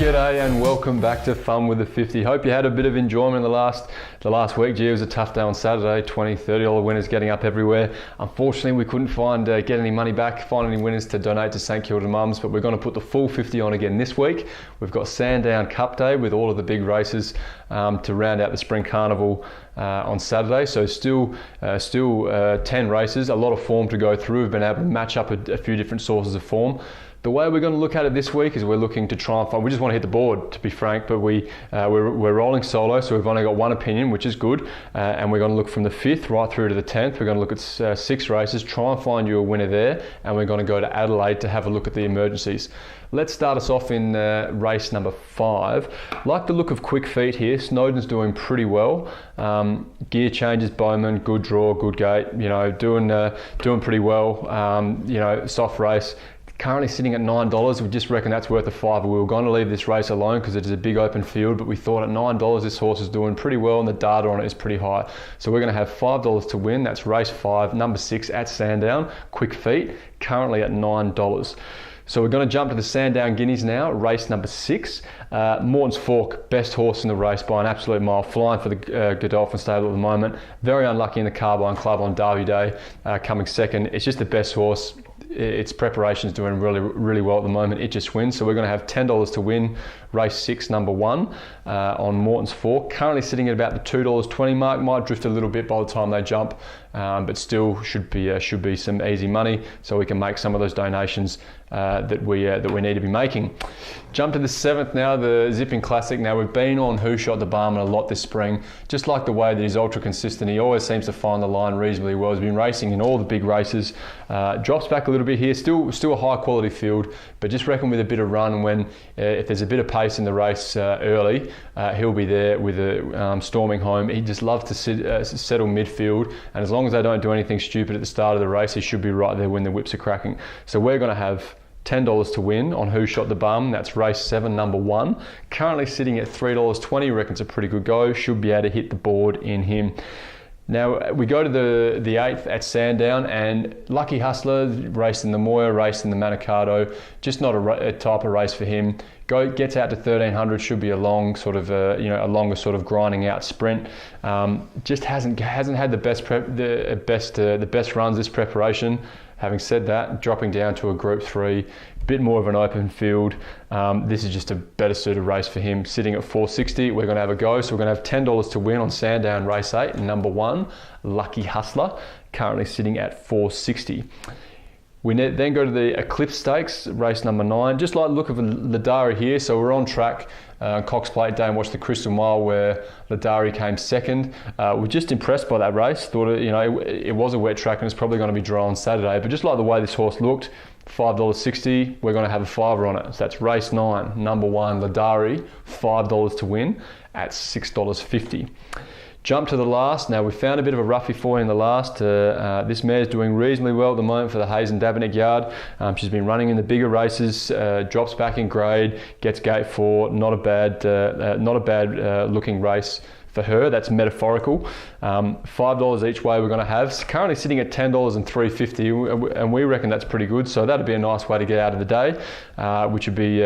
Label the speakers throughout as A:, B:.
A: G'day and welcome back to Fun with the 50. Hope you had a bit of enjoyment the last week. Gee, it was a tough day on Saturday. $20, $30 winners getting up everywhere. Unfortunately, we couldn't get any money back, find any winners to donate to St Kilda Mums, but we're going to put the full 50 on again this week. We've got Sandown Cup Day with all of the big races to round out the Spring Carnival on Saturday. So still 10 races, a lot of form to go through. We've been able to match up a few different sources of form. The way we're going to look at it this week is we're looking to try and find, we just want to hit the board, to be frank, but we're rolling solo, so we've only got one opinion, which is good, and we're going to look from the 5th right through to the 10th. We're going to look at 6 races, try and find you a winner there, and we're going to go to Adelaide to have a look at the emergencies. Let's start us off in race number 5. Like the look of Quick Feet here. Snowden's doing pretty well. Gear changes, Bowman, good draw, good gate, doing pretty well. Soft race. Currently sitting at $9. We just reckon that's worth a $5. We were going to leave this race alone because it is a big open field, but we thought at $9 this horse is doing pretty well and the data on it is pretty high. So we're going to have $5 to win. That's race 5, number 6 at Sandown, Quick Feet, currently at $9. So we're going to jump to the Sandown Guineas now, race number 6. Morton's Fork, best horse in the race by an absolute mile, flying for the Godolphin stable at the moment. Very unlucky in the Carbine Club on Derby Day, coming second. It's just the best horse. Its preparation is doing really, really well at the moment. It just wins. So we're going to have $10 to win race 6, number 1 on Morton's Fork. Currently sitting at about the $2.20 mark. Might drift a little bit by the time they jump, but still should be some easy money. So we can make some of those donations that we need to be making. Jump to the 7th now, the Zipping Classic. Now we've been on Who Shot the Barman a lot this spring. Just like the way that he's ultra consistent, he always seems to find the line reasonably well. He's been racing in all the big races. Drops back a little bit here. Still a high quality field, but just reckon with a bit of run, when if there's a bit of pace in the race early, he'll be there with a storming home. He just loves to settle midfield, and as long as they don't do anything stupid at the start of the race, he should be right there when the whips are cracking. So we're going to have $10 to win on Who Shot the Bum. That's race 7, number 1. Currently sitting at $3.20. Reckon it's a pretty good go. Should be able to hit the board in him. Now we go to the 8th at Sandown, and Lucky Hustler raced in the Moya, raced in the Manikato. Just not a type of race for him. Gets out to 1300. Should be a long sort of a longer sort of grinding out sprint. Just hasn't had the best runs this preparation. Having said that, dropping down to a Group 3, bit more of an open field. This is just a better suited race for him. Sitting at $4.60, we're going to have a go. So we're going to have $10 to win on Sandown race 8, number 1, Lucky Hustler, currently sitting at $4.60. We then go to the Eclipse Stakes, race number 9. Just like the look of Ladari here, so we're on track. Cox Plate Day and watched the Crystal Mile where Ladari came second. We're just impressed by that race. Thought it was a wet track and it's probably going to be dry on Saturday. But just like the way this horse looked, $5.60, we're going to have a $5 on it. So that's race 9, number 1, Ladari, $5 to win at $6.50. Jump to the last. Now we found a bit of a roughie for you in the last. This mare's doing reasonably well at the moment for the Hayes and Davenant yard. She's been running in the bigger races, drops back in grade, gets gate 4. Not a bad looking race for her. That's metaphorical. $5 each way we're going to have. It's currently sitting at $10 and $3.50, and we reckon that's pretty good. So that'd be a nice way to get out of the day, which would be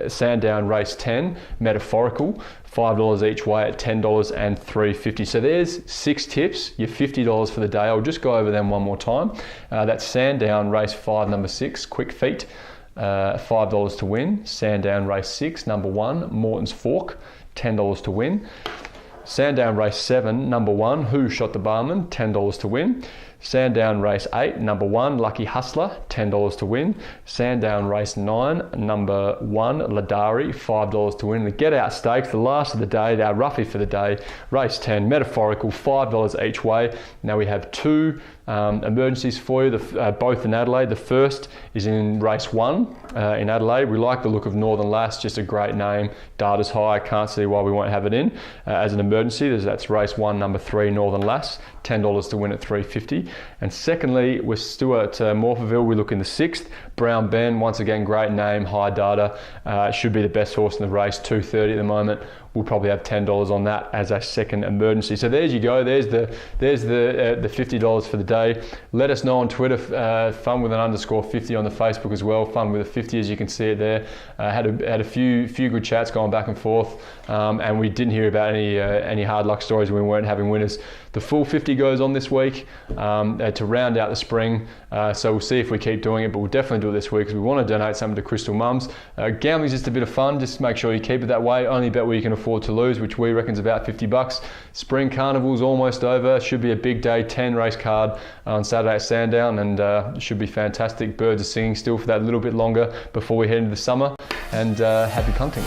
A: Sandown race 10, metaphorical. $5 each way at $10 and $3.50. So there's 6 tips, your $50 for the day. I'll just go over them one more time. That's Sandown race 5, number 6, Quick Feet, $5 to win. Sandown race 6, number 1, Morton's Fork, $10 to win. Sandown race 7, number 1, Who Shot the Barman, $10 to win. Sandown race 8, number 1, Lucky Hustler, $10 to win. Sandown race 9, number 1, Ladari, $5 to win. The Get Out Stakes, the last of the day, our roughie for the day, race 10, metaphorical, $5 each way. Now we have 2 emergencies for you, both in Adelaide. The first is in race 1 in Adelaide. We like the look of Northern Lass, just a great name. Data's high, can't see why we won't have it in as an emergency. That's race 1, number 3, Northern Lass, $10 to win at $3.50. And secondly, we're still at Morphettville. We look in the 6th, Brown Ben, once again, great name, high data. Should be the best horse in the race, $2.30 at the moment. we'll probably have $10 on that as a second emergency. So there's you go. There's the $50 for the day. Let us know on Twitter, fun_50 on the Facebook as well. Fun with a 50, as you can see it there. Had a few good chats going back and forth, and we didn't hear about any hard luck stories when we weren't having winners. The full 50 goes on this week to round out the spring. So we'll see if we keep doing it, but we'll definitely do it this week because we want to donate something to Crystal Mums. Gambling's just a bit of fun. Just make sure you keep it that way. Only bet where you can afford to lose, which we reckon is about $50. Spring Carnival's almost over. Should be a big day. 10 race card on Saturday at Sandown, and it should be fantastic. Birds are singing still for that little bit longer before we head into the summer. And happy punting.